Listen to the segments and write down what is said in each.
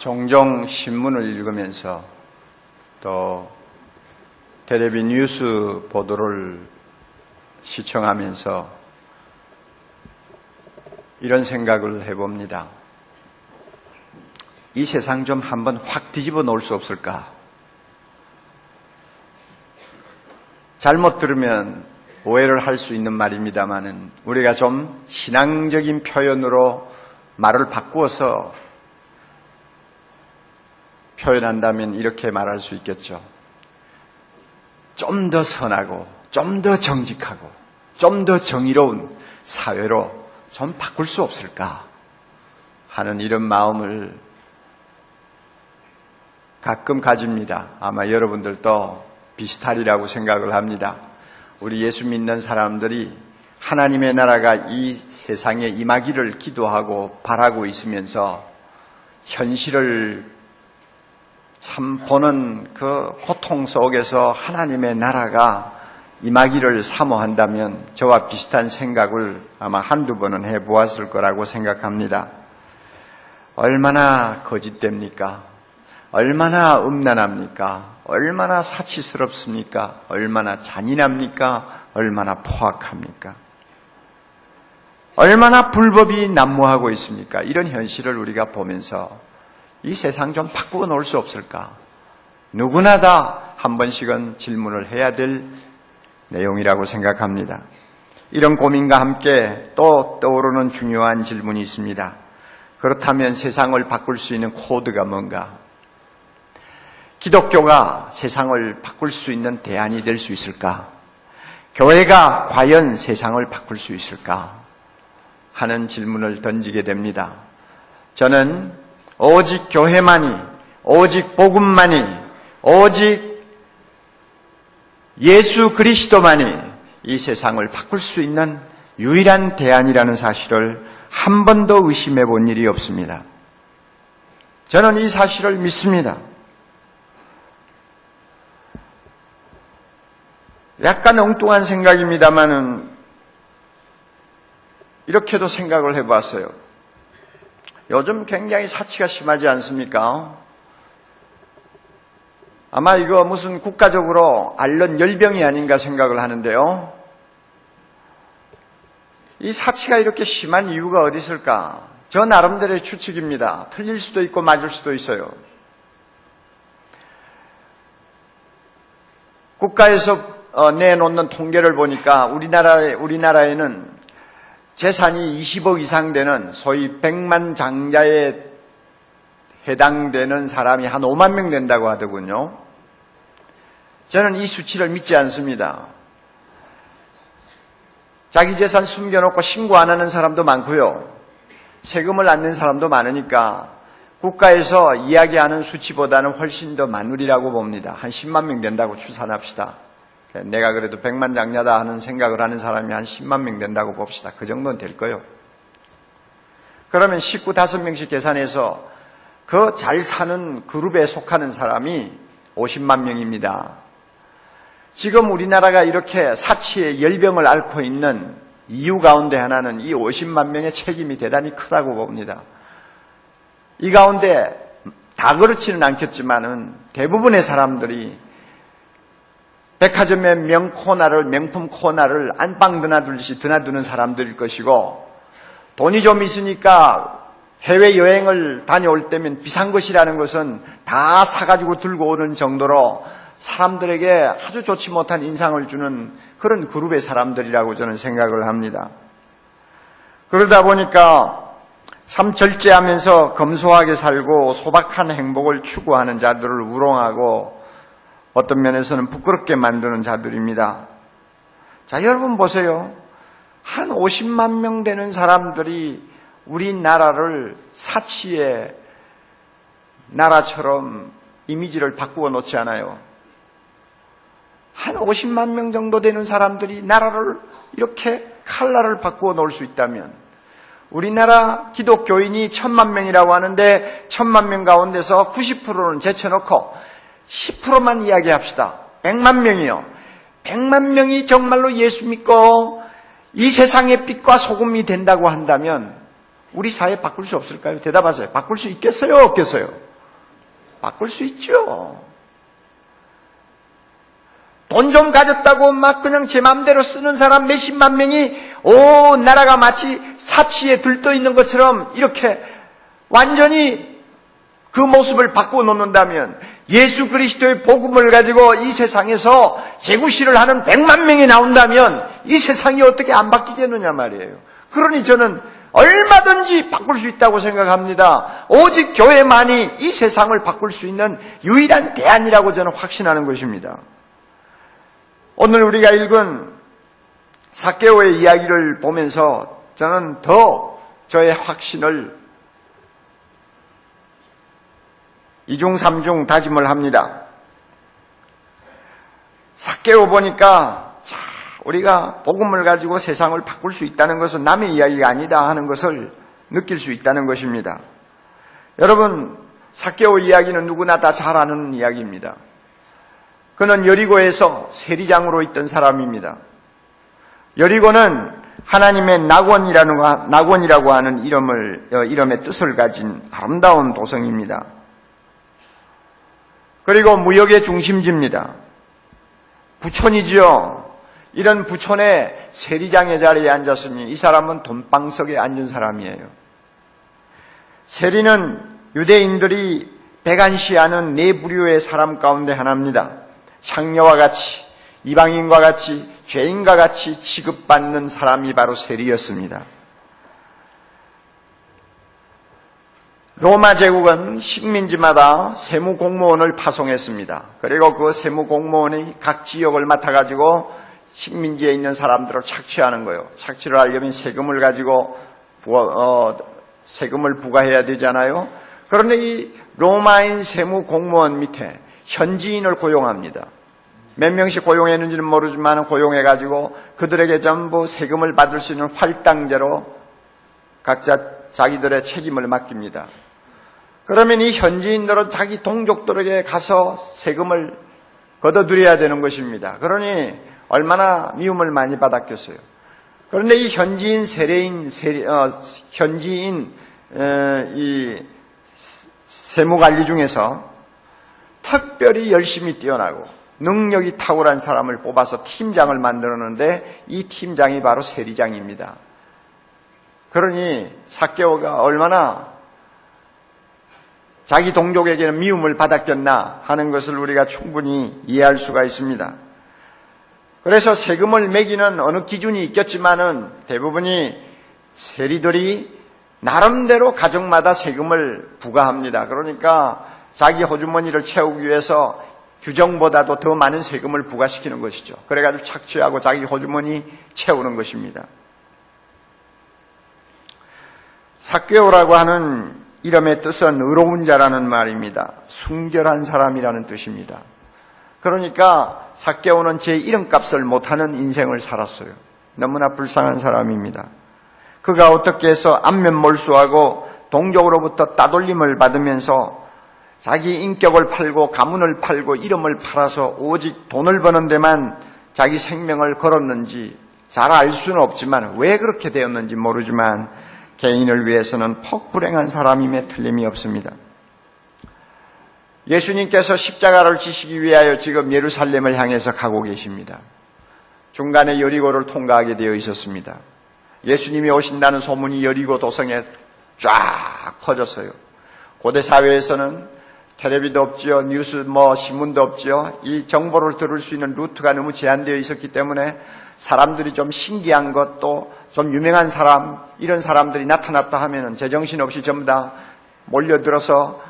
종종 신문을 읽으면서 또 텔레비 뉴스 보도를 시청하면서 이런 생각을 해봅니다. 이 세상 좀 한번 확 뒤집어 놓을 수 없을까? 잘못 들으면 오해를 할 수 있는 말입니다만은 우리가 좀 신앙적인 표현으로 말을 바꾸어서 표현한다면 이렇게 말할 수 있겠죠. 좀 더 선하고 좀 더 정직하고 좀 더 정의로운 사회로 좀 바꿀 수 없을까 하는 이런 마음을 가끔 가집니다. 아마 여러분들도 비슷하리라고 생각을 합니다. 우리 예수 믿는 사람들이 하나님의 나라가 이 세상에 임하기를 기도하고 바라고 있으면서 현실을 참 보는 그 고통 속에서 하나님의 나라가 임하기를 사모한다면 저와 비슷한 생각을 아마 한두 번은 해보았을 거라고 생각합니다. 얼마나 거짓됩니까? 얼마나 음란합니까? 얼마나 사치스럽습니까? 얼마나 잔인합니까? 얼마나 포악합니까? 얼마나 불법이 난무하고 있습니까? 이런 현실을 우리가 보면서 이 세상 좀 바꾸어 놓을 수 없을까? 누구나 다 한 번씩은 질문을 해야 될 내용이라고 생각합니다. 이런 고민과 함께 또 떠오르는 중요한 질문이 있습니다. 그렇다면 세상을 바꿀 수 있는 코드가 뭔가? 기독교가 세상을 바꿀 수 있는 대안이 될 수 있을까? 교회가 과연 세상을 바꿀 수 있을까? 하는 질문을 던지게 됩니다. 저는 오직 교회만이, 오직 복음만이, 오직 예수 그리스도만이 이 세상을 바꿀 수 있는 유일한 대안이라는 사실을 한 번도 의심해 본 일이 없습니다. 저는 이 사실을 믿습니다. 약간 엉뚱한 생각입니다만은 이렇게도 생각을 해봤어요. 요즘 굉장히 사치가 심하지 않습니까? 아마 이거 무슨 국가적으로 앓는 열병이 아닌가 생각을 하는데요. 이 사치가 이렇게 심한 이유가 어디 있을까? 저 나름대로의 추측입니다. 틀릴 수도 있고 맞을 수도 있어요. 국가에서 내놓는 통계를 보니까 우리나라에는 재산이 20억 이상 되는 소위 100만 장자에 해당되는 사람이 한 5만 명 된다고 하더군요. 저는 이 수치를 믿지 않습니다. 자기 재산 숨겨놓고 신고 안 하는 사람도 많고요. 세금을 안 낸 사람도 많으니까 국가에서 이야기하는 수치보다는 훨씬 더 많으리라고 봅니다. 한 10만 명 된다고 추산합시다. 내가 그래도 100만 장자다 하는 생각을 하는 사람이 한 10만 명 된다고 봅시다. 그 정도는 될 거예요. 그러면 식구 5명씩 계산해서 그 잘 사는 그룹에 속하는 사람이 50만 명입니다. 지금 우리나라가 이렇게 사치의 열병을 앓고 있는 이유 가운데 하나는 이 50만 명의 책임이 대단히 크다고 봅니다. 이 가운데 다 그렇지는 않겠지만은 대부분의 사람들이 백화점의 명품 코너를 안방 드나들듯이 드나드는 사람들일 것이고, 돈이 좀 있으니까 해외여행을 다녀올 때면 비싼 것이라는 것은 다 사가지고 들고 오는 정도로 사람들에게 아주 좋지 못한 인상을 주는 그런 그룹의 사람들이라고 저는 생각을 합니다. 그러다 보니까 참 절제하면서 검소하게 살고 소박한 행복을 추구하는 자들을 우롱하고 어떤 면에서는 부끄럽게 만드는 자들입니다. 자, 여러분 보세요. 한 50만 명 되는 사람들이 우리나라를 사치의 나라처럼 이미지를 바꾸어 놓지 않아요. 한 50만 명 정도 되는 사람들이 나라를 이렇게 칼날을 바꾸어 놓을 수 있다면, 우리나라 기독교인이 1000만 명이라고 하는데 1000만 명 가운데서 90%는 제쳐놓고 10%만 이야기합시다. 100만 명이요. 100만 명이 정말로 예수 믿고 이 세상의 빛과 소금이 된다고 한다면 우리 사회 바꿀 수 없을까요? 대답하세요. 바꿀 수 있겠어요? 없겠어요? 바꿀 수 있죠. 돈 좀 가졌다고 막 그냥 제 마음대로 쓰는 사람 몇십만 명이 온 나라가 마치 사치에 들떠 있는 것처럼 이렇게 완전히 그 모습을 바꾸어 놓는다면 예수 그리스도의 복음을 가지고 이 세상에서 재구시를 하는 100만 명이 나온다면 이 세상이 어떻게 안 바뀌겠느냐 말이에요. 그러니 저는 얼마든지 바꿀 수 있다고 생각합니다. 오직 교회만이 이 세상을 바꿀 수 있는 유일한 대안이라고 저는 확신하는 것입니다. 오늘 우리가 읽은 삭개오의 이야기를 보면서 저는 더 저의 확신을 이중삼중 다짐을 합니다. 삭개오 보니까 우리가 복음을 가지고 세상을 바꿀 수 있다는 것은 남의 이야기가 아니다 하는 것을 느낄 수 있다는 것입니다. 여러분, 삭개오 이야기는 누구나 다 잘 아는 이야기입니다. 그는 여리고에서 세리장으로 있던 사람입니다. 여리고는 하나님의 낙원이라고 하는 이름의 뜻을 가진 아름다운 도성입니다. 그리고 무역의 중심지입니다. 부촌이지요. 이런 부촌의 세리장의 자리에 앉았으니 이 사람은 돈방석에 앉은 사람이에요. 세리는 유대인들이 백안시하는 네 부류의 사람 가운데 하나입니다. 창녀와 같이, 이방인과 같이, 죄인과 같이 취급받는 사람이 바로 세리였습니다. 로마 제국은 식민지마다 세무공무원을 파송했습니다. 그리고 그 세무공무원이 각 지역을 맡아가지고 식민지에 있는 사람들을 착취하는 거예요. 착취를 하려면 세금을 가지고 세금을 부과해야 되잖아요. 그런데 이 로마인 세무공무원 밑에 현지인을 고용합니다. 몇 명씩 고용했는지는 모르지만 고용해가지고 그들에게 전부 세금을 받을 수 있는 할당제로 각자 자기들의 책임을 맡깁니다. 그러면 이 현지인들은 자기 동족들에게 가서 세금을 걷어들여야 되는 것입니다. 그러니 얼마나 미움을 많이 받았겠어요. 그런데 이 현지인 이 세무관리 중에서 특별히 열심히 뛰어나고 능력이 탁월한 사람을 뽑아서 팀장을 만들었는데 이 팀장이 바로 세리장입니다. 그러니 삭개오가 얼마나 자기 동족에게는 미움을 받았겠나 하는 것을 우리가 충분히 이해할 수가 있습니다. 그래서 세금을 매기는 어느 기준이 있겠지만은 대부분이 세리들이 나름대로 가정마다 세금을 부과합니다. 그러니까 자기 호주머니를 채우기 위해서 규정보다도 더 많은 세금을 부과시키는 것이죠. 그래가지고 착취하고 자기 호주머니 채우는 것입니다. 삭개오라고 하는 이름의 뜻은 의로운 자라는 말입니다. 순결한 사람이라는 뜻입니다. 그러니까 삭개오는 제 이름값을 못하는 인생을 살았어요. 너무나 불쌍한 사람입니다. 그가 어떻게 해서 안면몰수하고 동족으로부터 따돌림을 받으면서 자기 인격을 팔고 가문을 팔고 이름을 팔아서 오직 돈을 버는 데만 자기 생명을 걸었는지 잘 알 수는 없지만 왜 그렇게 되었는지 모르지만 개인을 위해서는 퍽불행한 사람임에 틀림이 없습니다. 예수님께서 십자가를 지시기 위하여 지금 예루살렘을 향해서 가고 계십니다. 중간에 여리고를 통과하게 되어 있었습니다. 예수님이 오신다는 소문이 여리고 도성에 쫙 퍼졌어요. 고대 사회에서는 텔레비도 없지요, 뉴스 신문도 없지요. 이 정보를 들을 수 있는 루트가 너무 제한되어 있었기 때문에 사람들이 좀 신기한 것, 또 좀 유명한 사람, 이런 사람들이 나타났다 하면은 제정신없이 전부 다 몰려들어서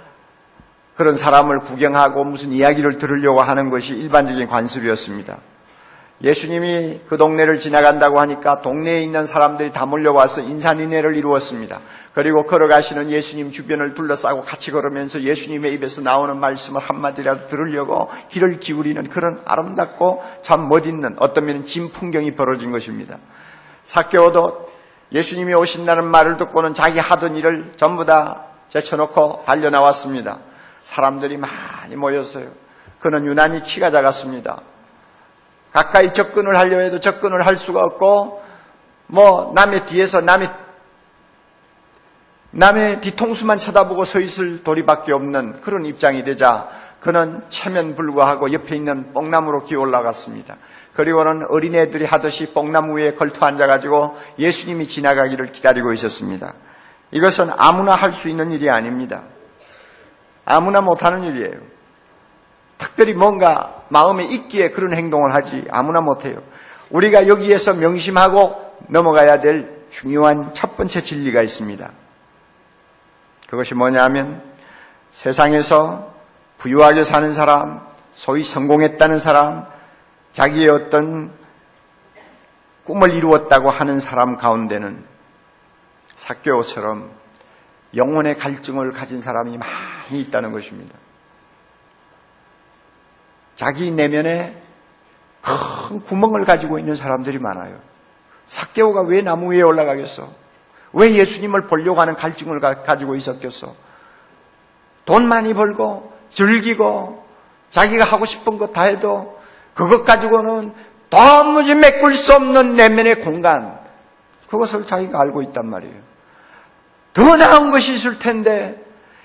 그런 사람을 구경하고 무슨 이야기를 들으려고 하는 것이 일반적인 관습이었습니다. 예수님이 그 동네를 지나간다고 하니까 동네에 있는 사람들이 다 몰려와서 인산인해를 이루었습니다. 그리고 걸어가시는 예수님 주변을 둘러싸고 같이 걸으면서 예수님의 입에서 나오는 말씀을 한마디라도 들으려고 귀를 기울이는 그런 아름답고 참 멋있는 어떤 면은 진풍경이 벌어진 것입니다. 삭개오도 예수님이 오신다는 말을 듣고는 자기 하던 일을 전부 다 제쳐놓고 달려나왔습니다. 사람들이 많이 모였어요. 그는 유난히 키가 작았습니다. 가까이 접근을 하려 해도 접근을 할 수가 없고 남의 뒤에서 남의 남의 뒤통수만 쳐다보고 서 있을 도리밖에 없는 그런 입장이 되자 그는 체면불구하고 옆에 있는 뽕나무로 기어 올라갔습니다. 그리고는 어린애들이 하듯이 뽕나무 위에 걸터 앉아가지고 예수님이 지나가기를 기다리고 있었습니다. 이것은 아무나 할 수 있는 일이 아닙니다. 아무나 못하는 일이에요. 특별히 뭔가 마음에 있기에 그런 행동을 하지 아무나 못해요. 우리가 여기에서 명심하고 넘어가야 될 중요한 첫 번째 진리가 있습니다. 그것이 뭐냐면 세상에서 부유하게 사는 사람, 소위 성공했다는 사람, 자기의 어떤 꿈을 이루었다고 하는 사람 가운데는 삭개오처럼 영혼의 갈증을 가진 사람이 많이 있다는 것입니다. 자기 내면에 큰 구멍을 가지고 있는 사람들이 많아요. 삭개오가 왜 나무 위에 올라가겠어? 왜 예수님을 보려고 하는 갈증을 가지고 있었겠어? 돈 많이 벌고 즐기고 자기가 하고 싶은 것 다 해도 그것 가지고는 도무지 메꿀 수 없는 내면의 공간, 그것을 자기가 알고 있단 말이에요. 더 나은 것이 있을 텐데,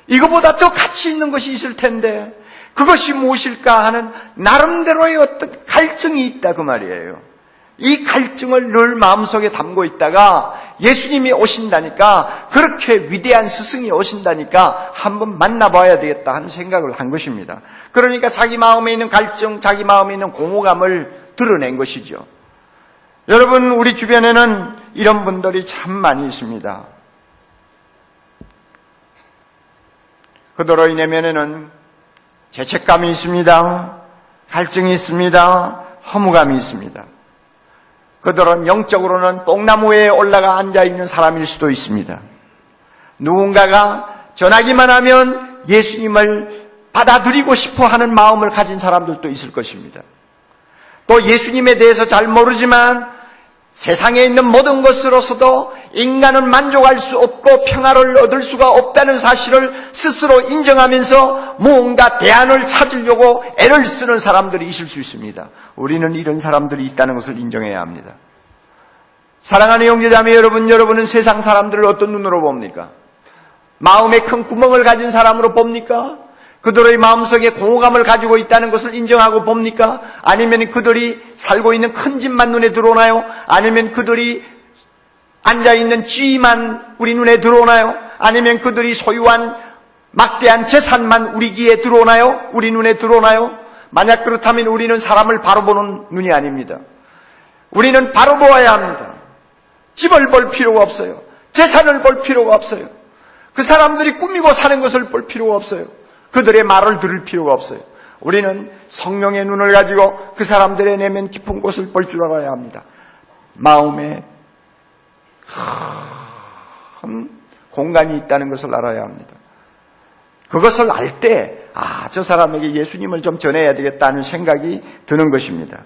이거보다 더 가치 있는 것이 있을 텐데 그것이 무엇일까 하는 나름대로의 어떤 갈증이 있다 그 말이에요. 이 갈증을 늘 마음속에 담고 있다가 예수님이 오신다니까, 그렇게 위대한 스승이 오신다니까 한번 만나봐야 되겠다 하는 생각을 한 것입니다. 그러니까 자기 마음에 있는 갈증, 자기 마음에 있는 공허감을 드러낸 것이죠. 여러분, 우리 주변에는 이런 분들이 참 많이 있습니다. 그들의 내면에는 죄책감이 있습니다. 갈증이 있습니다. 허무감이 있습니다. 그들은 영적으로는 뽕나무 위에 올라가 앉아있는 사람일 수도 있습니다. 누군가가 전하기만 하면 예수님을 받아들이고 싶어 하는 마음을 가진 사람들도 있을 것입니다. 또 예수님에 대해서 잘 모르지만 세상에 있는 모든 것으로서도 인간은 만족할 수 없고 평화를 얻을 수가 없다는 사실을 스스로 인정하면서 무언가 대안을 찾으려고 애를 쓰는 사람들이 있을 수 있습니다. 우리는 이런 사람들이 있다는 것을 인정해야 합니다. 사랑하는 형제자매 여러분, 여러분은 세상 사람들을 어떤 눈으로 봅니까? 마음에 큰 구멍을 가진 사람으로 봅니까? 그들의 마음속에 공허감을 가지고 있다는 것을 인정하고 봅니까? 아니면 그들이 살고 있는 큰 집만 눈에 들어오나요? 아니면 그들이 앉아있는 지위만 우리 눈에 들어오나요? 아니면 그들이 소유한 막대한 재산만 우리 귀에 들어오나요? 우리 눈에 들어오나요? 만약 그렇다면 우리는 사람을 바로 보는 눈이 아닙니다. 우리는 바로 보아야 합니다. 집을 볼 필요가 없어요. 재산을 볼 필요가 없어요. 그 사람들이 꾸미고 사는 것을 볼 필요가 없어요. 그들의 말을 들을 필요가 없어요. 우리는 성령의 눈을 가지고 그 사람들의 내면 깊은 곳을 볼 줄 알아야 합니다. 마음에 큰 공간이 있다는 것을 알아야 합니다. 그것을 알 때, 저 사람에게 예수님을 좀 전해야 되겠다는 생각이 드는 것입니다.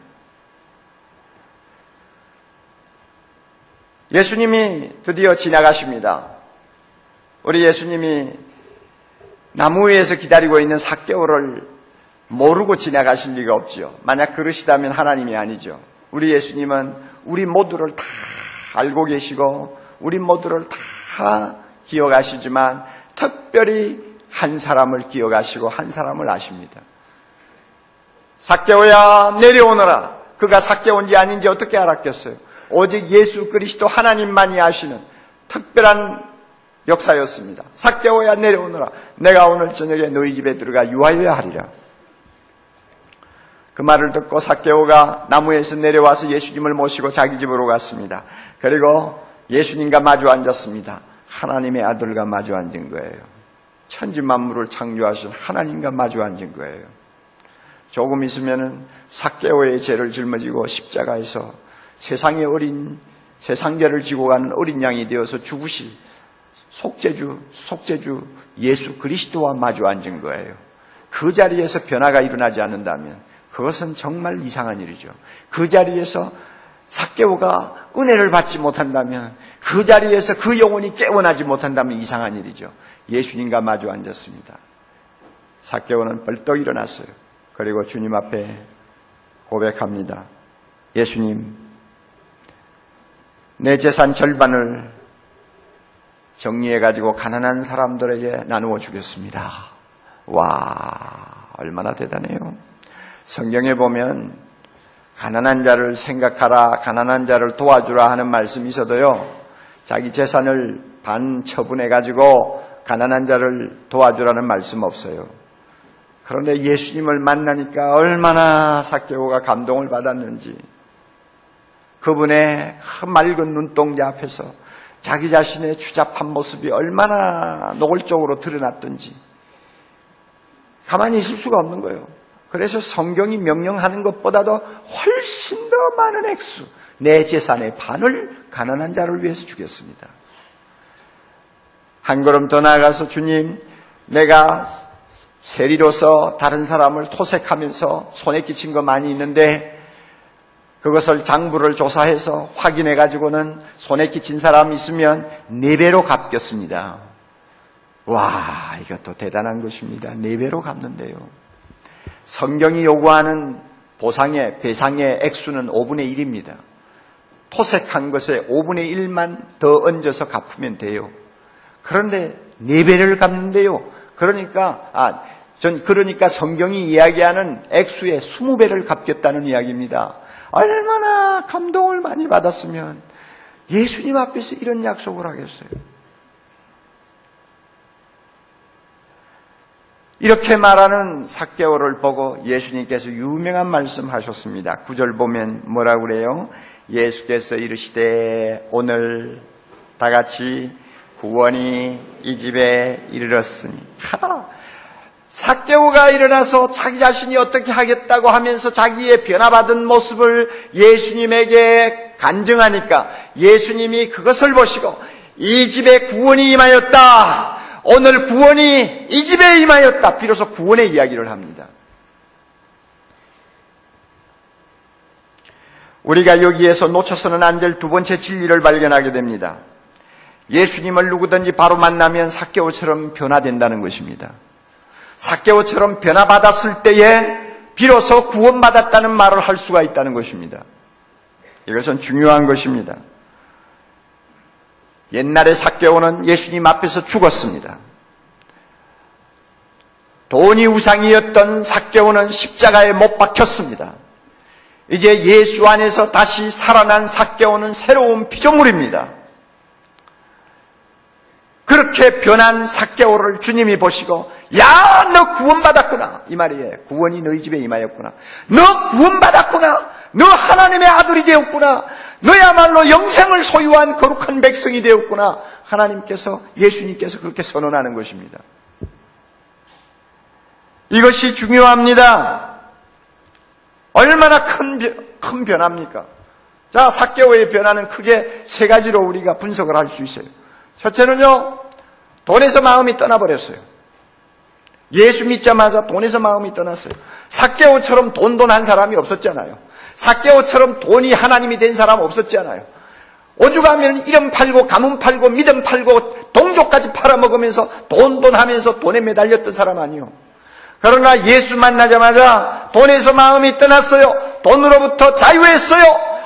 예수님이 드디어 지나가십니다. 우리 예수님이 나무 위에서 기다리고 있는 삭개오를 모르고 지나가실 리가 없죠. 만약 그러시다면 하나님이 아니죠. 우리 예수님은 우리 모두를 다 알고 계시고 우리 모두를 다 기억하시지만 특별히 한 사람을 기억하시고 한 사람을 아십니다. 삭개오야 내려오너라. 그가 삭개오인지 아닌지 어떻게 알았겠어요? 오직 예수 그리스도 하나님만이 아시는 특별한 역사였습니다. 삭개오야 내려오너라. 내가 오늘 저녁에 너희 집에 들어가 유하여야 하리라. 그 말을 듣고 삭개오가 나무에서 내려와서 예수님을 모시고 자기 집으로 갔습니다. 그리고 예수님과 마주 앉았습니다. 하나님의 아들과 마주 앉은 거예요. 천지 만물을 창조하신 하나님과 마주 앉은 거예요. 조금 있으면은 삭개오의 죄를 짊어지고 십자가에서 세상의 어린 세상죄를 지고 가는 어린 양이 되어서 죽으실 속죄주 예수 그리스도와 마주 앉은 거예요. 그 자리에서 변화가 일어나지 않는다면 그것은 정말 이상한 일이죠. 그 자리에서 삭개오가 은혜를 받지 못한다면, 그 자리에서 그 영혼이 깨어나지 못한다면 이상한 일이죠. 예수님과 마주 앉았습니다. 삭개오는 벌떡 일어났어요. 그리고 주님 앞에 고백합니다. 예수님, 내 재산 절반을 정리해가지고 가난한 사람들에게 나누어 주겠습니다. 와, 얼마나 대단해요. 성경에 보면 가난한 자를 생각하라, 가난한 자를 도와주라 하는 말씀이 있어도요, 자기 재산을 반 처분해가지고 가난한 자를 도와주라는 말씀 없어요. 그런데 예수님을 만나니까 얼마나 삭개오가 감동을 받았는지, 그분의 그 맑은 눈동자 앞에서 자기 자신의 추잡한 모습이 얼마나 노골적으로 드러났던지 가만히 있을 수가 없는 거예요. 그래서 성경이 명령하는 것보다도 훨씬 더 많은 액수, 내 재산의 반을 가난한 자를 위해서 주겠습니다. 한 걸음 더 나아가서 주님, 내가 세리로서 다른 사람을 토색하면서 손에 끼친 거 많이 있는데 그것을 장부를 조사해서 확인해가지고는 손에 끼친 사람 있으면 4배로 갚겠습니다. 와, 이것도 대단한 것입니다. 4배로 갚는데요. 성경이 요구하는 보상의, 배상의 액수는 5분의 1입니다. 토색한 것에 5분의 1만 더 얹어서 갚으면 돼요. 그런데 4배를 갚는데요. 그러니까 성경이 이야기하는 액수의 20배를 갚겠다는 이야기입니다. 얼마나 감동을 많이 받았으면 예수님 앞에서 이런 약속을 하겠어요. 이렇게 말하는 삭개오를 보고 예수님께서 유명한 말씀 하셨습니다. 9절 보면 뭐라고 그래요? 예수께서 이르시되 오늘 다 같이 구원이 이 집에 이르렀으니. 삭개오가 일어나서 자기 자신이 어떻게 하겠다고 하면서 자기의 변화받은 모습을 예수님에게 간증하니까 예수님이 그것을 보시고 이 집에 구원이 임하였다. 오늘 구원이 이 집에 임하였다. 비로소 구원의 이야기를 합니다. 우리가 여기에서 놓쳐서는 안 될 두 번째 진리를 발견하게 됩니다. 예수님을 누구든지 바로 만나면 삭개오처럼 변화된다는 것입니다. 삭개오처럼 변화받았을 때에 비로소 구원받았다는 말을 할 수가 있다는 것입니다. 이것은 중요한 것입니다. 옛날에 삭개오는 예수님 앞에서 죽었습니다. 돈이 우상이었던 삭개오는 십자가에 못 박혔습니다. 이제 예수 안에서 다시 살아난 삭개오는 새로운 피조물입니다. 그렇게 변한 삭개오를 주님이 보시고 야, 너 구원받았구나. 이 말이에요. 구원이 너희 집에 임하였구나. 너 구원받았구나. 너 하나님의 아들이 되었구나. 너야말로 영생을 소유한 거룩한 백성이 되었구나. 하나님께서, 예수님께서 그렇게 선언하는 것입니다. 이것이 중요합니다. 얼마나 큰 변화입니까? 자, 삭개오의 변화는 크게 3가지로 우리가 분석을 할 수 있어요. 첫째는요, 돈에서 마음이 떠나버렸어요. 예수 믿자마자 돈에서 마음이 떠났어요. 삭개오처럼 돈한 사람이 없었잖아요. 삭개오처럼 돈이 하나님이 된 사람 없었잖아요. 오죽하면 이름 팔고 가문 팔고 믿음 팔고 동족까지 팔아먹으면서 돈하면서 돈에 매달렸던 사람 아니요. 그러나 예수 만나자마자 돈에서 마음이 떠났어요. 돈으로부터 자유했어요.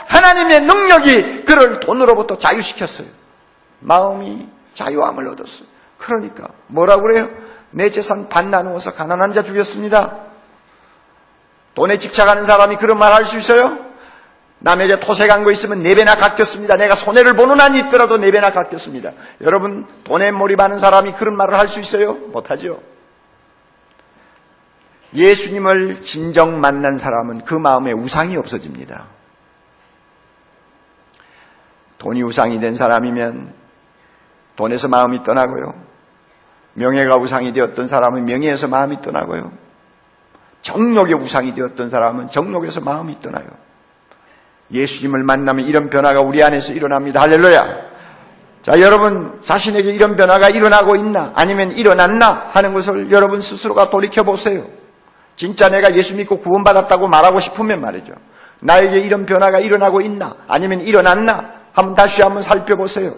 하나님의 능력이 그를 돈으로부터 자유시켰어요. 마음이 자유함을 얻었어요. 그러니까 뭐라고 그래요? 내 재산 반 나누어서 가난한 자 주겠습니다. 돈에 집착하는 사람이 그런 말 할 수 있어요? 남에게 토색한 거 있으면 4배나 갚겠습니다. 내가 손해를 보는 한이 있더라도 4배나 갚겠습니다. 여러분, 돈에 몰입하는 사람이 그런 말을 할 수 있어요? 못하죠. 예수님을 진정 만난 사람은 그 마음에 우상이 없어집니다. 돈이 우상이 된 사람이면 돈에서 마음이 떠나고요. 명예가 우상이 되었던 사람은 명예에서 마음이 떠나고요. 정욕의 우상이 되었던 사람은 정욕에서 마음이 떠나요. 예수님을 만나면 이런 변화가 우리 안에서 일어납니다. 할렐루야. 자, 여러분 자신에게 이런 변화가 일어나고 있나 아니면 일어났나 하는 것을 여러분 스스로가 돌이켜보세요. 진짜 내가 예수 믿고 구원받았다고 말하고 싶으면 말이죠. 나에게 이런 변화가 일어나고 있나 아니면 일어났나 한번 다시 한번 살펴보세요.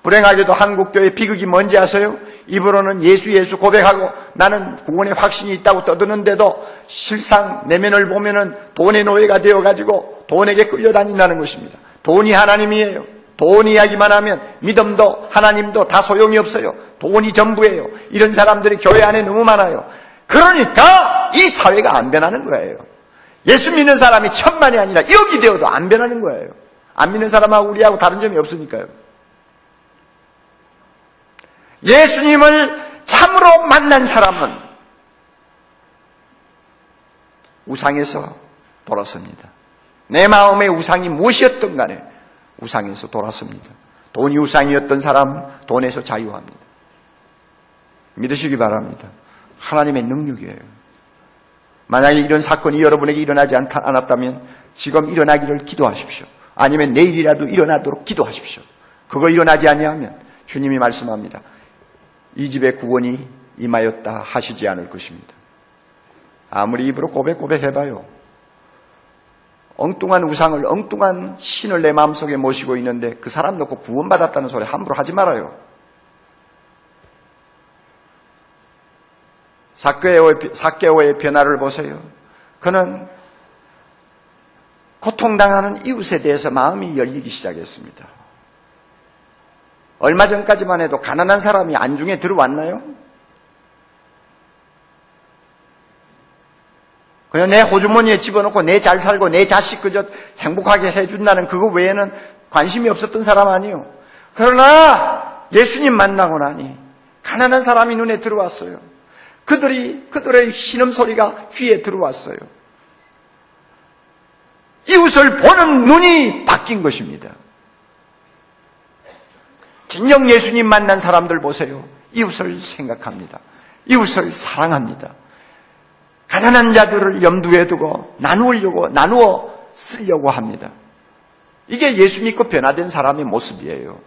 불행하게도 한국교회 비극이 뭔지 아세요? 입으로는 예수 고백하고 나는 구원의 확신이 있다고 떠드는데도 실상 내면을 보면은 돈의 노예가 되어가지고 돈에게 끌려다닌다는 것입니다. 돈이 하나님이에요. 돈 이야기만 하면 믿음도 하나님도 다 소용이 없어요. 돈이 전부예요. 이런 사람들이 교회 안에 너무 많아요. 그러니까 이 사회가 안 변하는 거예요. 예수 믿는 사람이 천만이 아니라 1억이 되어도 안 변하는 거예요. 안 믿는 사람하고 우리하고 다른 점이 없으니까요. 예수님을 참으로 만난 사람은 우상에서 돌아섭니다. 내 마음의 우상이 무엇이었든 간에 우상에서 돌아섭니다. 돈이 우상이었던 사람은 돈에서 자유합니다. 믿으시기 바랍니다. 하나님의 능력이에요. 만약에 이런 사건이 여러분에게 일어나지 않았다면 지금 일어나기를 기도하십시오. 아니면 내일이라도 일어나도록 기도하십시오. 그거 일어나지 아니하면 주님이 말씀합니다. 이 집에 구원이 임하였다 하시지 않을 것입니다. 아무리 입으로 고백해봐요. 엉뚱한 우상을, 엉뚱한 신을 내 마음속에 모시고 있는데 그 사람 놓고 구원받았다는 소리 함부로 하지 말아요. 삭개오의 변화를 보세요. 그는 고통당하는 이웃에 대해서 마음이 열리기 시작했습니다. 얼마 전까지만 해도 가난한 사람이 안중에 들어왔나요? 그냥 내 호주머니에 집어넣고 내 잘 살고 내 자식 그저 행복하게 해준다는 그거 외에는 관심이 없었던 사람 아니에요. 그러나 예수님 만나고 나니 가난한 사람이 눈에 들어왔어요. 그들의 신음소리가 귀에 들어왔어요. 이웃을 보는 눈이 바뀐 것입니다. 진정 예수님 만난 사람들 보세요. 이웃을 생각합니다. 이웃을 사랑합니다. 가난한 자들을 염두에 두고 나누어 쓰려고 합니다. 이게 예수 믿고 변화된 사람의 모습이에요.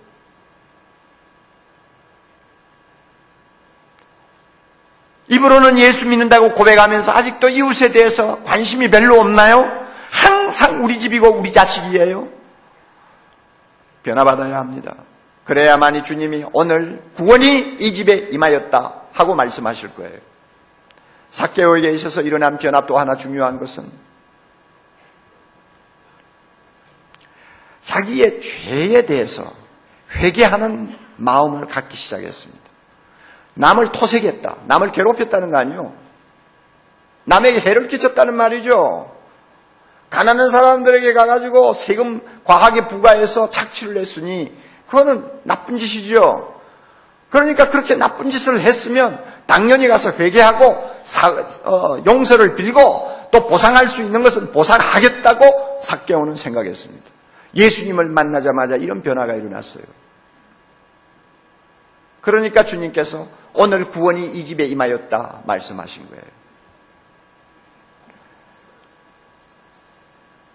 입으로는 예수 믿는다고 고백하면서 아직도 이웃에 대해서 관심이 별로 없나요? 항상 우리 집이고 우리 자식이에요. 변화받아야 합니다. 그래야만이 주님이 오늘 구원이 이 집에 임하였다 하고 말씀하실 거예요. 삭개오에게 있어서 일어난 변화 또 하나 중요한 것은 자기의 죄에 대해서 회개하는 마음을 갖기 시작했습니다. 남을 토색했다, 남을 괴롭혔다는 거 아니에요. 남에게 해를 끼쳤다는 말이죠. 가난한 사람들에게 가가지고 세금 과하게 부과해서 착취를 했으니 그거는 나쁜 짓이죠. 그러니까 그렇게 나쁜 짓을 했으면 당연히 가서 회개하고 용서를 빌고 또 보상할 수 있는 것은 보상하겠다고 삭개오는 생각했습니다. 예수님을 만나자마자 이런 변화가 일어났어요. 그러니까 주님께서 오늘 구원이 이 집에 임하였다 말씀하신 거예요.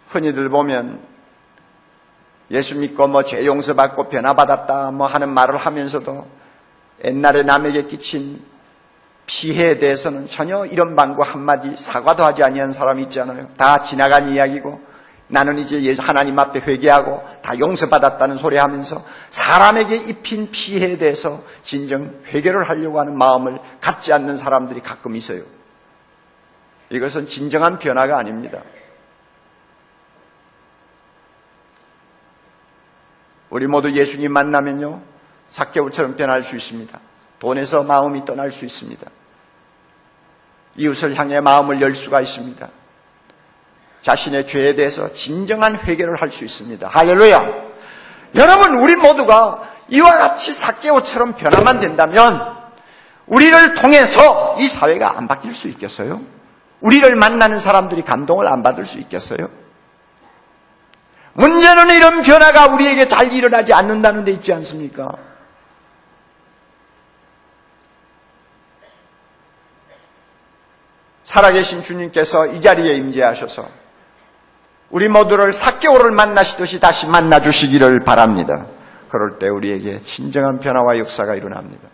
흔히들 보면 예수 믿고 죄 용서받고 변화받았다 하는 말을 하면서도 옛날에 남에게 끼친 피해에 대해서는 전혀 이런 방구 한마디 사과도 하지 아니한 사람이 있잖아요. 다 지나간 이야기고 나는 이제 하나님 앞에 회개하고 다 용서받았다는 소리 하면서 사람에게 입힌 피해에 대해서 진정 회개를 하려고 하는 마음을 갖지 않는 사람들이 가끔 있어요. 이것은 진정한 변화가 아닙니다. 우리 모두 예수님 만나면요 삭개오처럼 변할 수 있습니다. 돈에서 마음이 떠날 수 있습니다. 이웃을 향해 마음을 열 수가 있습니다. 자신의 죄에 대해서 진정한 회개를 할 수 있습니다. 할렐루야. 여러분, 우리 모두가 이와 같이 삭개오처럼 변화만 된다면 우리를 통해서 이 사회가 안 바뀔 수 있겠어요? 우리를 만나는 사람들이 감동을 안 받을 수 있겠어요? 문제는 이런 변화가 우리에게 잘 일어나지 않는다는 데 있지 않습니까? 살아계신 주님께서 이 자리에 임재하셔서 우리 모두를 삭개오를 만나시듯이 다시 만나주시기를 바랍니다. 그럴 때 우리에게 진정한 변화와 역사가 일어납니다.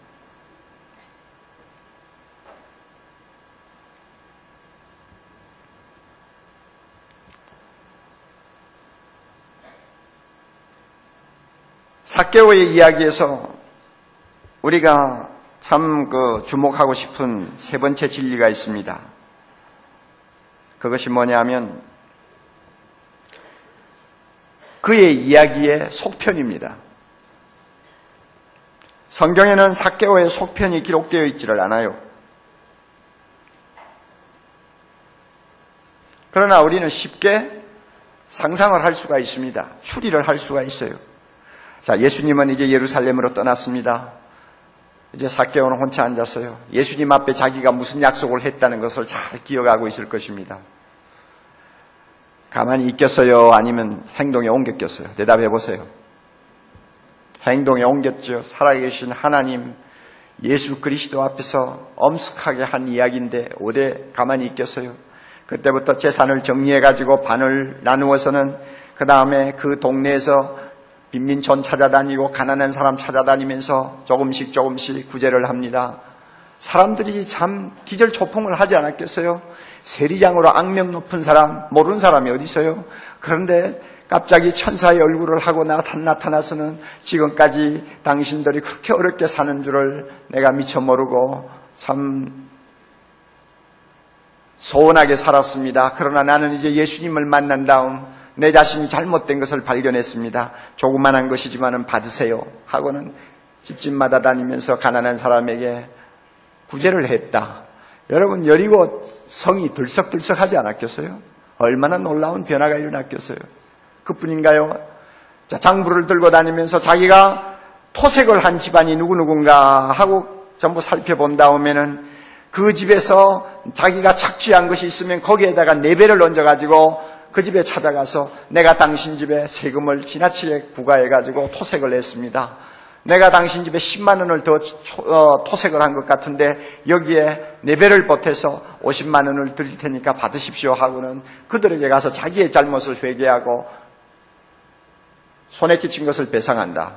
삭개오의 이야기에서 우리가 참 주목하고 싶은 세 번째 진리가 있습니다. 그것이 뭐냐면 그의 이야기의 속편입니다. 성경에는 삭개오의 속편이 기록되어 있지를 않아요. 그러나 우리는 쉽게 상상을 할 수가 있습니다. 추리를 할 수가 있어요. 자, 예수님은 이제 예루살렘으로 떠났습니다. 이제 삭개오는 혼자 앉았어요. 예수님 앞에 자기가 무슨 약속을 했다는 것을 잘 기억하고 있을 것입니다. 가만히 있겠어요? 아니면 행동에 옮겼겠어요? 대답해 보세요. 행동에 옮겼죠. 살아계신 하나님 예수 그리스도 앞에서 엄숙하게 한 이야기인데 어디 가만히 있겠어요? 그때부터 재산을 정리해가지고 반을 나누어서는 그 다음에 그 동네에서 빈민촌 찾아다니고 가난한 사람 찾아다니면서 조금씩 구제를 합니다. 사람들이 참 기절초풍을 하지 않았겠어요? 세리장으로 악명 높은 사람, 모르는 사람이 어디 있어요? 그런데 갑자기 천사의 얼굴을 하고 나타나서는 지금까지 당신들이 그렇게 어렵게 사는 줄을 내가 미처 모르고 참 소원하게 살았습니다. 그러나 나는 이제 예수님을 만난 다음 내 자신이 잘못된 것을 발견했습니다. 조그만한 것이지만은 받으세요 하고는 집집마다 다니면서 가난한 사람에게 구제를 했다. 여러분, 여리고 성이 들썩들썩하지 않았겠어요? 얼마나 놀라운 변화가 일어났겠어요? 그뿐인가요? 자, 장부를 들고 다니면서 자기가 토색을 한 집안이 누구누군가 하고 전부 살펴본 다음에는 그 집에서 자기가 착취한 것이 있으면 거기에다가 4배를 얹어가지고 그 집에 찾아가서 내가 당신 집에 세금을 지나치게 부과해가지고 토색을 했습니다. 내가 당신 집에 10만 원을 더 토색을 한 것 같은데 여기에 4배를 보태서 50만 원을 드릴 테니까 받으십시오 하고는 그들에게 가서 자기의 잘못을 회개하고 손에 끼친 것을 배상한다.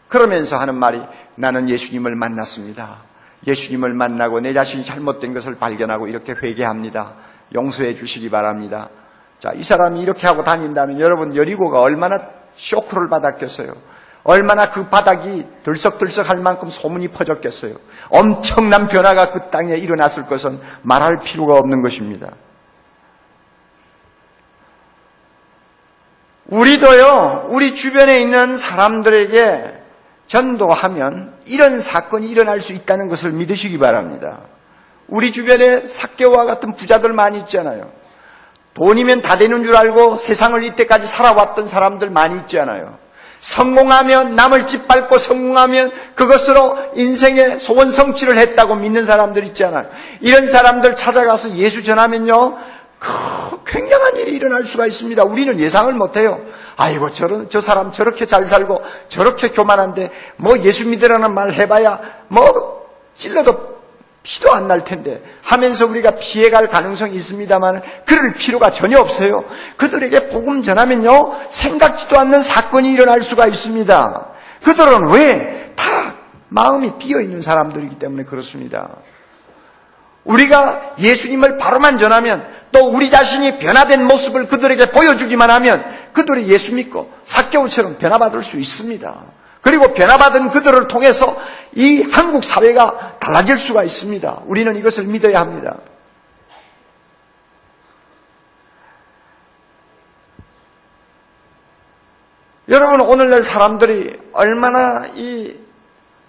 그러면서 하는 말이 나는 예수님을 만났습니다. 예수님을 만나고 내 자신이 잘못된 것을 발견하고 이렇게 회개합니다. 용서해 주시기 바랍니다. 자, 이 사람이 이렇게 하고 다닌다면 여러분 여리고가 얼마나 쇼크를 받았겠어요? 얼마나 그 바닥이 들썩들썩할 만큼 소문이 퍼졌겠어요? 엄청난 변화가 그 땅에 일어났을 것은 말할 필요가 없는 것입니다. 우리도요, 우리 주변에 있는 사람들에게 전도하면 이런 사건이 일어날 수 있다는 것을 믿으시기 바랍니다. 우리 주변에 삭개오와 같은 부자들 많이 있잖아요. 돈이면 다 되는 줄 알고 세상을 이때까지 살아왔던 사람들 많이 있잖아요. 성공하면 남을 짓밟고 성공하면 그것으로 인생의 소원 성취를 했다고 믿는 사람들 있잖아요. 이런 사람들 찾아가서 예수 전하면요, 굉장한 일이 일어날 수가 있습니다. 우리는 예상을 못해요. 아이고 저 사람 저렇게 잘 살고 저렇게 교만한데 뭐 예수 믿으라는 말 해봐야 뭐 찔러도 피도 안 날 텐데 하면서 우리가 피해갈 가능성이 있습니다만 그럴 필요가 전혀 없어요. 그들에게 복음 전하면요, 생각지도 않는 사건이 일어날 수가 있습니다. 그들은 왜? 다 마음이 비어있는 사람들이기 때문에 그렇습니다. 우리가 예수님을 바로만 전하면 또 우리 자신이 변화된 모습을 그들에게 보여주기만 하면 그들이 예수 믿고 삭개오처럼 변화받을 수 있습니다. 그리고 변화받은 그들을 통해서 이 한국 사회가 달라질 수가 있습니다. 우리는 이것을 믿어야 합니다. 여러분, 오늘날 사람들이 얼마나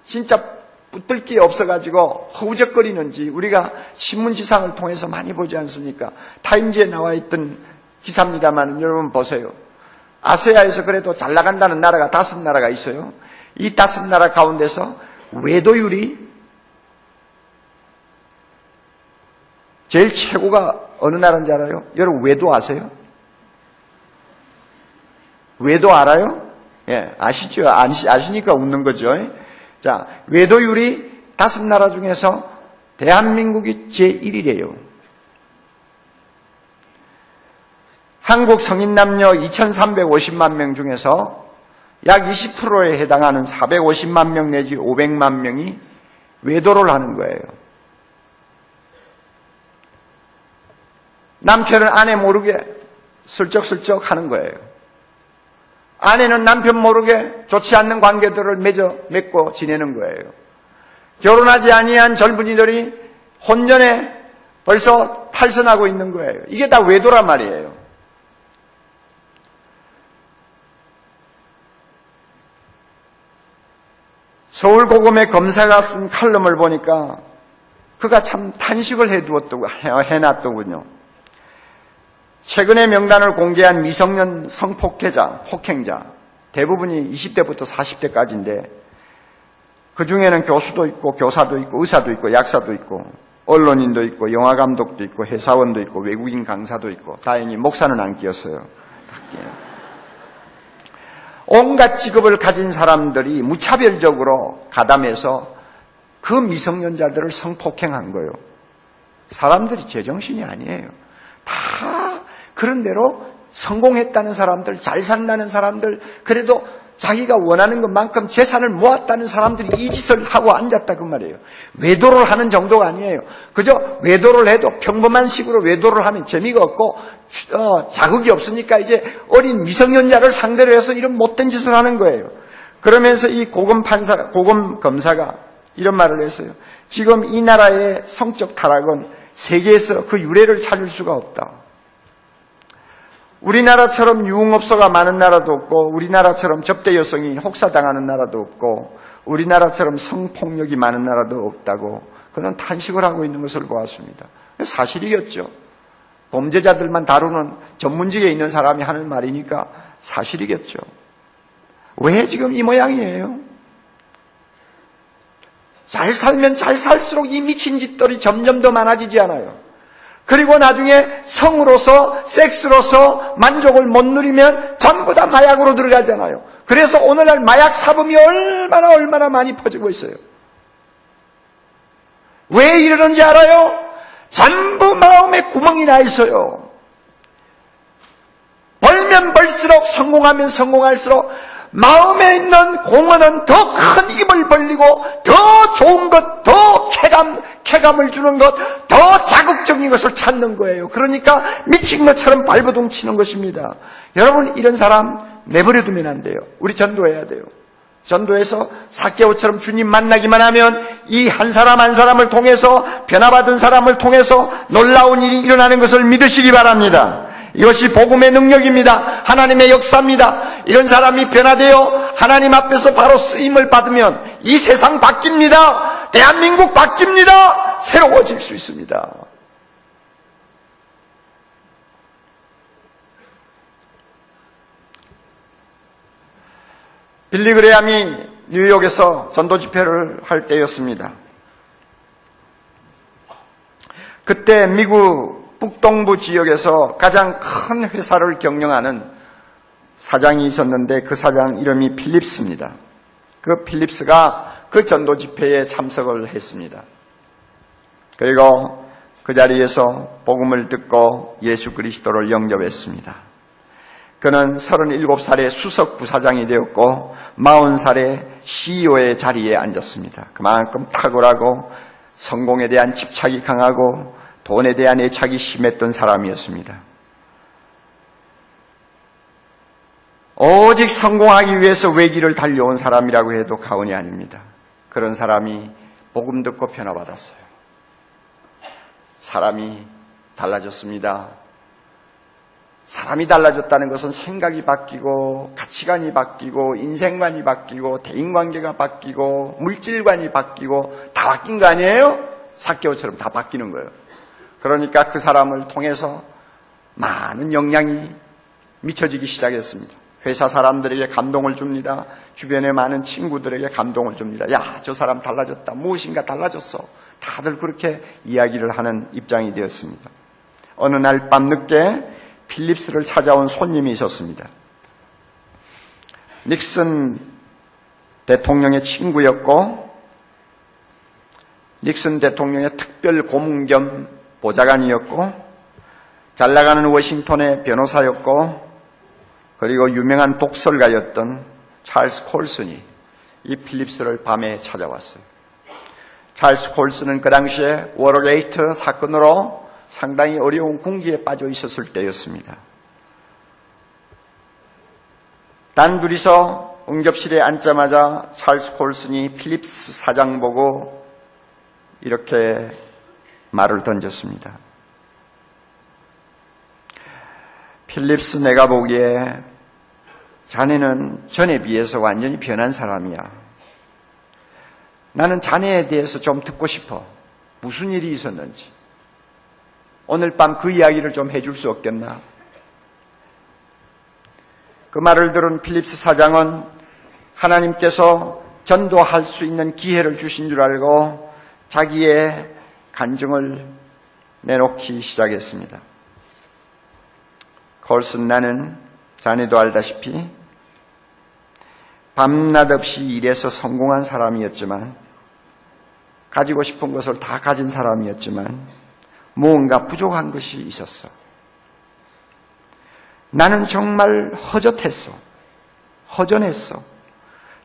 진짜 붙들 게 없어가지고 허우적거리는지 우리가 신문지상을 통해서 많이 보지 않습니까? 타임지에 나와 있던 기사입니다만 여러분 보세요. 아시아에서 그래도 잘 나간다는 나라가 5나라가 있어요. 이 5나라 가운데서 외도율이 제일 최고가 어느 나라인지 알아요? 여러분 외도 아세요? 외도 알아요? 예, 아시죠? 아시니까 웃는 거죠. 자, 외도율이 5나라 중에서 대한민국이 제1위래요. 한국 성인 남녀 2,350만 명 중에서 약 20%에 해당하는 450만 명 내지 500만 명이 외도를 하는 거예요. 남편은 아내 모르게 슬쩍슬쩍 하는 거예요. 아내는 남편 모르게 좋지 않는 관계들을 맺고 지내는 거예요. 결혼하지 아니한 젊은이들이 혼전에 벌써 탈선하고 있는 거예요. 이게 다 외도란 말이에요. 서울고검의 검사가 쓴 칼럼을 보니까 그가 참 탄식을 해놨더군요. 최근에 명단을 공개한 미성년 성폭행자, 대부분이 20대부터 40대까지인데 그 중에는 교수도 있고 교사도 있고 의사도 있고 약사도 있고 언론인도 있고 영화감독도 있고 회사원도 있고 외국인 강사도 있고 다행히 목사는 안 끼었어요. 온갖 직업을 가진 사람들이 무차별적으로 가담해서 그 미성년자들을 성폭행한 거예요. 사람들이 제정신이 아니에요. 다 그런 대로 성공했다는 사람들, 잘 산다는 사람들, 그래도 자기가 원하는 것만큼 재산을 모았다는 사람들이 이 짓을 하고 앉았다 그 말이에요. 외도를 하는 정도가 아니에요. 그저 외도를 해도 평범한 식으로 외도를 하면 재미가 없고 자극이 없으니까 이제 어린 미성년자를 상대로 해서 이런 못된 짓을 하는 거예요. 그러면서 이 고검 검사가 이런 말을 했어요. 지금 이 나라의 성적 타락은 세계에서 그 유래를 찾을 수가 없다. 우리나라처럼 유흥업소가 많은 나라도 없고 우리나라처럼 접대 여성이 혹사당하는 나라도 없고 우리나라처럼 성폭력이 많은 나라도 없다고 그는 탄식을 하고 있는 것을 보았습니다. 사실이겠죠. 범죄자들만 다루는 전문직에 있는 사람이 하는 말이니까 사실이겠죠. 왜 지금 이 모양이에요? 잘 살면 잘 살수록 이 미친 짓들이 점점 더 많아지지 않아요? 그리고 나중에 성으로서 섹스로서 만족을 못 누리면 전부 다 마약으로 들어가잖아요. 그래서 오늘날 마약 사범이 얼마나 많이 퍼지고 있어요. 왜 이러는지 알아요? 전부 마음에 구멍이 나 있어요. 벌면 벌수록 성공하면 성공할수록 마음에 있는 공허는 더 큰 입을 벌리고 더 좋은 것, 더 쾌감을 주는 것, 더 자극적인 것을 찾는 거예요. 그러니까 미친 것처럼 발버둥 치는 것입니다. 여러분 이런 사람 내버려두면 안 돼요. 우리 전도해야 돼요. 전도해서 삭개오처럼 주님 만나기만 하면 이 한 사람 한 사람을 통해서 변화받은 사람을 통해서 놀라운 일이 일어나는 것을 믿으시기 바랍니다. 이것이 복음의 능력입니다. 하나님의 역사입니다. 이런 사람이 변화되어 하나님 앞에서 바로 쓰임을 받으면 이 세상 바뀝니다. 대한민국 바뀝니다. 새로워질 수 있습니다. 빌리그레함이 뉴욕에서 전도 집회를 할 때였습니다. 그때 미국 북동부 지역에서 가장 큰 회사를 경영하는 사장이 있었는데 그 사장 이름이 필립스입니다. 그 필립스가 그 전도 집회에 참석을 했습니다. 그리고 그 자리에서 복음을 듣고 예수 그리스도를 영접했습니다. 그는 37살에 수석 부사장이 되었고 40살에 CEO의 자리에 앉았습니다. 그만큼 탁월하고 성공에 대한 집착이 강하고 돈에 대한 애착이 심했던 사람이었습니다. 오직 성공하기 위해서 외길을 달려온 사람이라고 해도 과언이 아닙니다. 그런 사람이 복음 듣고 변화받았어요. 사람이 달라졌습니다. 사람이 달라졌다는 것은 생각이 바뀌고 가치관이 바뀌고 인생관이 바뀌고 대인관계가 바뀌고 물질관이 바뀌고 다 바뀐 거 아니에요? 삭개오처럼 다 바뀌는 거예요. 그러니까 그 사람을 통해서 많은 영향이 미쳐지기 시작했습니다. 회사 사람들에게 감동을 줍니다. 주변의 많은 친구들에게 감동을 줍니다. 야, 저 사람 달라졌다. 무엇인가 달라졌어. 다들 그렇게 이야기를 하는 입장이 되었습니다. 어느 날 밤 늦게 필립스를 찾아온 손님이 있었습니다. 닉슨 대통령의 친구였고 닉슨 대통령의 특별 고문 겸 보좌관이었고 잘나가는 워싱턴의 변호사였고 그리고 유명한 독설가였던 찰스 콜슨이 이 필립스를 밤에 찾아왔어요. 찰스 콜슨은 그 당시에 워터게이트 사건으로 상당히 어려운 궁지에 빠져 있었을 때였습니다. 단둘이서 응접실에 앉자마자 찰스 콜슨이 필립스 사장 보고 이렇게 말을 던졌습니다. 필립스, 내가 보기에 자네는 전에 비해서 완전히 변한 사람이야. 나는 자네에 대해서 좀 듣고 싶어. 무슨 일이 있었는지. 오늘 밤 그 이야기를 좀 해줄 수 없겠나? 그 말을 들은 필립스 사장은 하나님께서 전도할 수 있는 기회를 주신 줄 알고 자기의 간증을 내놓기 시작했습니다. 콜슨, 나는 자네도 알다시피 밤낮 없이 일해서 성공한 사람이었지만, 가지고 싶은 것을 다 가진 사람이었지만 무언가 부족한 것이 있었어. 나는 정말 허전했어.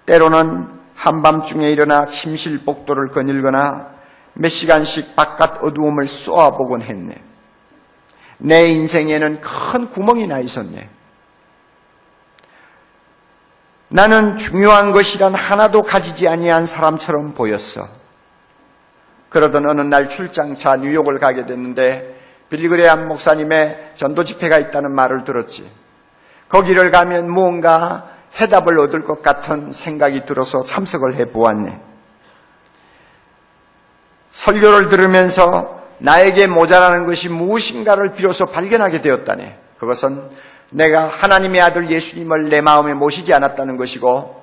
때로는 한밤중에 일어나 침실 복도를 거닐거나 몇 시간씩 바깥 어두움을 쏘아보곤 했네. 내 인생에는 큰 구멍이 나 있었네. 나는 중요한 것이란 하나도 가지지 아니한 사람처럼 보였어. 그러던 어느 날 출장차 뉴욕을 가게 됐는데 빌리그레암 목사님의 전도 집회가 있다는 말을 들었지. 거기를 가면 무언가 해답을 얻을 것 같은 생각이 들어서 참석을 해보았네. 설교를 들으면서 나에게 모자라는 것이 무엇인가를 비로소 발견하게 되었다네. 그것은 내가 하나님의 아들 예수님을 내 마음에 모시지 않았다는 것이고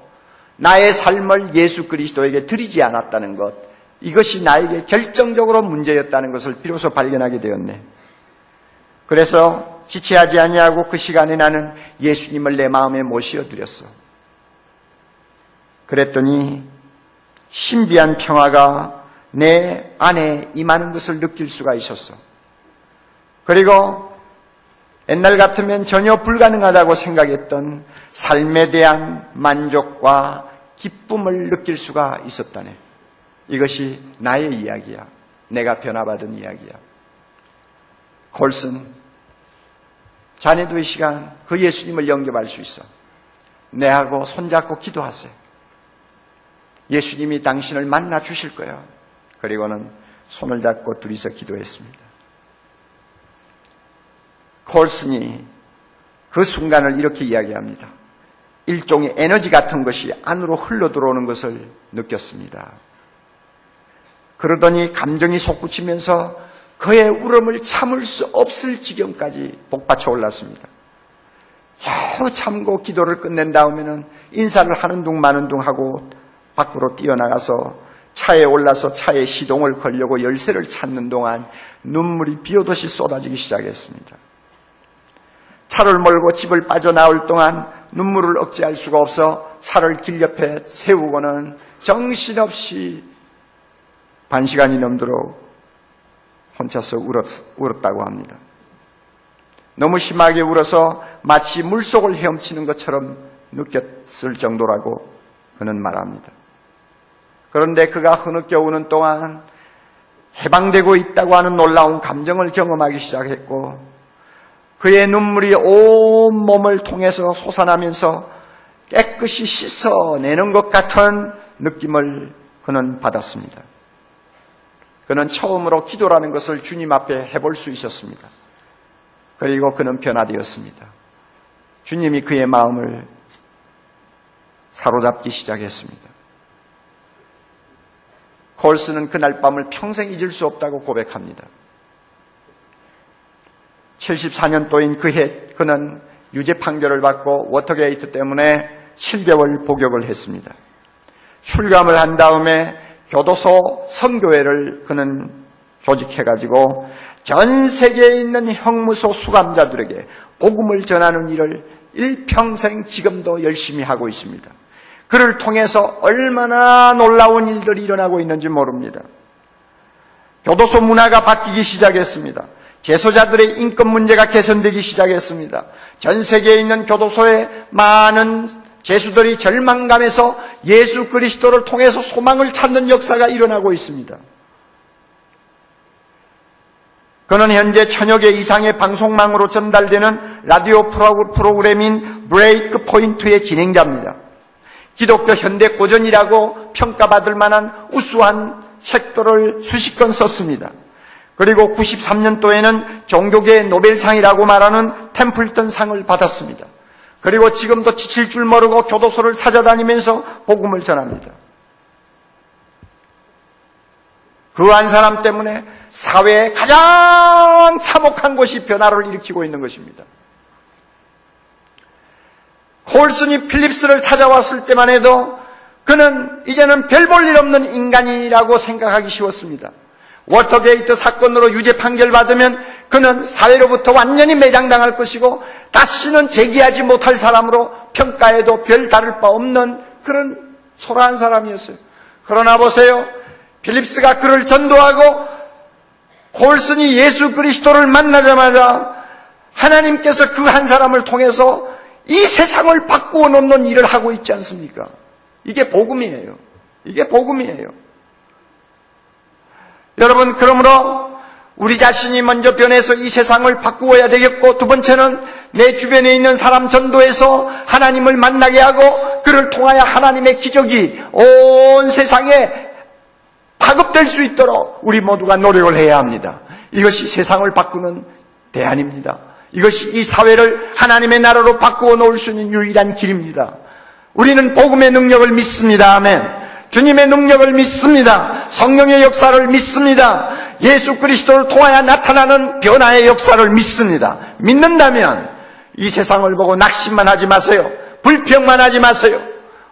나의 삶을 예수 그리스도에게 드리지 않았다는 것, 이것이 나에게 결정적으로 문제였다는 것을 비로소 발견하게 되었네. 그래서 지체하지 아니하고 그 시간에 나는 예수님을 내 마음에 모시어드렸어. 그랬더니 신비한 평화가 내 안에 임하는 것을 느낄 수가 있었어. 그리고 옛날 같으면 전혀 불가능하다고 생각했던 삶에 대한 만족과 기쁨을 느낄 수가 있었다네. 이것이 나의 이야기야. 내가 변화받은 이야기야. 콜슨, 자네도 이 시간 그 예수님을 영접할 수 있어. 내하고 손잡고 기도하세요. 예수님이 당신을 만나 주실 거예요. 그리고는 손을 잡고 둘이서 기도했습니다. 콜슨이 그 순간을 이렇게 이야기합니다. 일종의 에너지 같은 것이 안으로 흘러들어오는 것을 느꼈습니다. 그러더니 감정이 솟구치면서 그의 울음을 참을 수 없을 지경까지 복받쳐 올랐습니다. 겨우 참고 기도를 끝낸 다음에는 인사를 하는 둥 마는 둥 하고 밖으로 뛰어나가서 차에 올라서 차에 시동을 걸려고 열쇠를 찾는 동안 눈물이 비오듯이 쏟아지기 시작했습니다. 차를 몰고 집을 빠져나올 동안 눈물을 억제할 수가 없어 차를 길 옆에 세우고는 정신없이 반시간이 넘도록 혼자서 울었다고 합니다. 너무 심하게 울어서 마치 물속을 헤엄치는 것처럼 느꼈을 정도라고 그는 말합니다. 그런데 그가 흐느껴 우는 동안 해방되고 있다고 하는 놀라운 감정을 경험하기 시작했고 그의 눈물이 온 몸을 통해서 솟아나면서 깨끗이 씻어내는 것 같은 느낌을 그는 받았습니다. 그는 처음으로 기도라는 것을 주님 앞에 해볼 수 있었습니다. 그리고 그는 변화되었습니다. 주님이 그의 마음을 사로잡기 시작했습니다. 콜슨은 그날 밤을 평생 잊을 수 없다고 고백합니다. 74년도인 그해 그는 유죄 판결을 받고 워터게이트 때문에 7개월 복역을 했습니다. 출감을 한 다음에 교도소 선교회를 그는 조직해가지고 전 세계에 있는 형무소 수감자들에게 복음을 전하는 일을 일평생 지금도 열심히 하고 있습니다. 그를 통해서 얼마나 놀라운 일들이 일어나고 있는지 모릅니다. 교도소 문화가 바뀌기 시작했습니다. 재소자들의 인권 문제가 개선되기 시작했습니다. 전 세계에 있는 교도소에 많은 죄수들이 절망감에서 예수 그리스도를 통해서 소망을 찾는 역사가 일어나고 있습니다. 그는 현재 1000여 개 이상의 방송망으로 전달되는 라디오 프로그램인 브레이크 포인트의 진행자입니다. 기독교 현대 고전이라고 평가받을 만한 우수한 책들을 수십 권 썼습니다. 그리고 93년도에는 종교계의 노벨상이라고 말하는 템플턴 상을 받았습니다. 그리고 지금도 지칠 줄 모르고 교도소를 찾아다니면서 복음을 전합니다. 그 한 사람 때문에 사회의 가장 참혹한 것이 변화를 일으키고 있는 것입니다. 콜슨이 필립스를 찾아왔을 때만 해도 그는 이제는 별 볼 일 없는 인간이라고 생각하기 쉬웠습니다. 워터게이트 사건으로 유죄 판결받으면 그는 사회로부터 완전히 매장당할 것이고 다시는 재기하지 못할 사람으로 평가해도 별 다를 바 없는 그런 초라한 사람이었어요. 그러나 보세요. 필립스가 그를 전도하고 콜슨이 예수 그리스도를 만나자마자 하나님께서 그 한 사람을 통해서 이 세상을 바꾸어 놓는 일을 하고 있지 않습니까? 이게 복음이에요. 이게 복음이에요. 여러분, 그러므로 우리 자신이 먼저 변해서 이 세상을 바꾸어야 되겠고, 두 번째는 내 주변에 있는 사람 전도해서 하나님을 만나게 하고 그를 통하여 하나님의 기적이 온 세상에 파급될 수 있도록 우리 모두가 노력을 해야 합니다. 이것이 세상을 바꾸는 대안입니다. 이것이 이 사회를 하나님의 나라로 바꾸어 놓을 수 있는 유일한 길입니다. 우리는 복음의 능력을 믿습니다. 아멘. 주님의 능력을 믿습니다. 성령의 역사를 믿습니다. 예수 그리스도를 통하여 나타나는 변화의 역사를 믿습니다. 믿는다면 이 세상을 보고 낙심만 하지 마세요. 불평만 하지 마세요.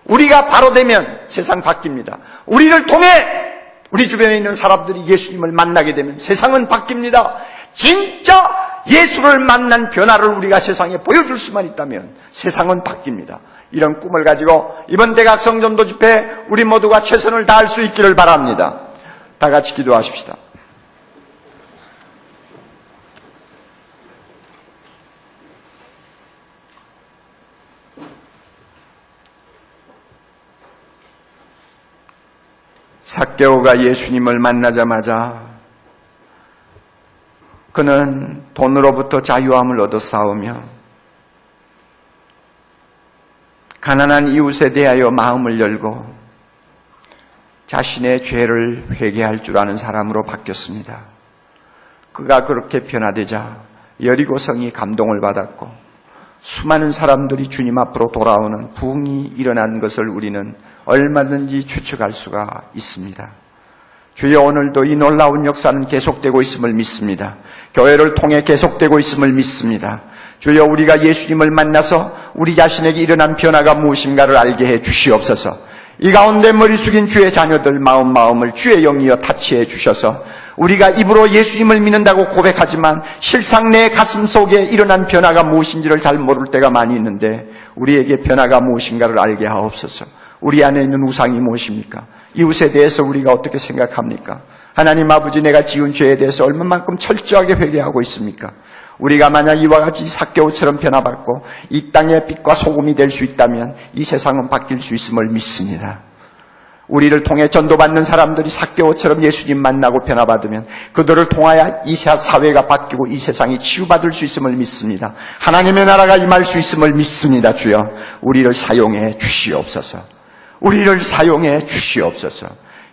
우리가 바로 되면 세상 바뀝니다. 우리를 통해 우리 주변에 있는 사람들이 예수님을 만나게 되면 세상은 바뀝니다. 진짜 예수를 만난 변화를 우리가 세상에 보여줄 수만 있다면 세상은 바뀝니다. 이런 꿈을 가지고 이번 대각성 전도 집회 우리 모두가 최선을 다할 수 있기를 바랍니다. 다 같이 기도하십시다. 삭개오가 예수님을 만나자마자 그는 돈으로부터 자유함을 얻어 싸우며 가난한 이웃에 대하여 마음을 열고 자신의 죄를 회개할 줄 아는 사람으로 바뀌었습니다. 그가 그렇게 변화되자 여리고성이 감동을 받았고 수많은 사람들이 주님 앞으로 돌아오는 부흥이 일어난 것을 우리는 얼마든지 추측할 수가 있습니다. 주여, 오늘도 이 놀라운 역사는 계속되고 있음을 믿습니다. 교회를 통해 계속되고 있음을 믿습니다. 주여, 우리가 예수님을 만나서 우리 자신에게 일어난 변화가 무엇인가를 알게 해 주시옵소서. 이 가운데 머리 숙인 주의 자녀들 마음을 주의 영이여 타치해 주셔서 우리가 입으로 예수님을 믿는다고 고백하지만 실상 내 가슴 속에 일어난 변화가 무엇인지를 잘 모를 때가 많이 있는데 우리에게 변화가 무엇인가를 알게 하옵소서. 우리 안에 있는 우상이 무엇입니까? 이웃에 대해서 우리가 어떻게 생각합니까? 하나님 아버지, 내가 지은 죄에 대해서 얼마만큼 철저하게 회개하고 있습니까? 우리가 만약 이와 같이 삭개오처럼 변화받고 이 땅의 빛과 소금이 될 수 있다면 이 세상은 바뀔 수 있음을 믿습니다. 우리를 통해 전도받는 사람들이 삭개오처럼 예수님 만나고 변화받으면 그들을 통하여 이 사회가 바뀌고 이 세상이 치유받을 수 있음을 믿습니다. 하나님의 나라가 임할 수 있음을 믿습니다. 주여, 우리를 사용해 주시옵소서. 우리를 사용해 주시옵소서.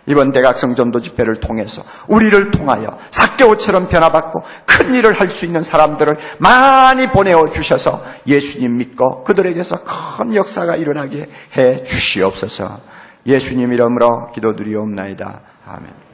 이번 대각성 전도 집회를 통해서 우리를 통하여 삭개오처럼 변화받고 큰 일을 할 수 있는 사람들을 많이 보내어 주셔서 예수님 믿고 그들에게서 큰 역사가 일어나게 해 주시옵소서. 예수님 이름으로 기도드리옵나이다. 아멘.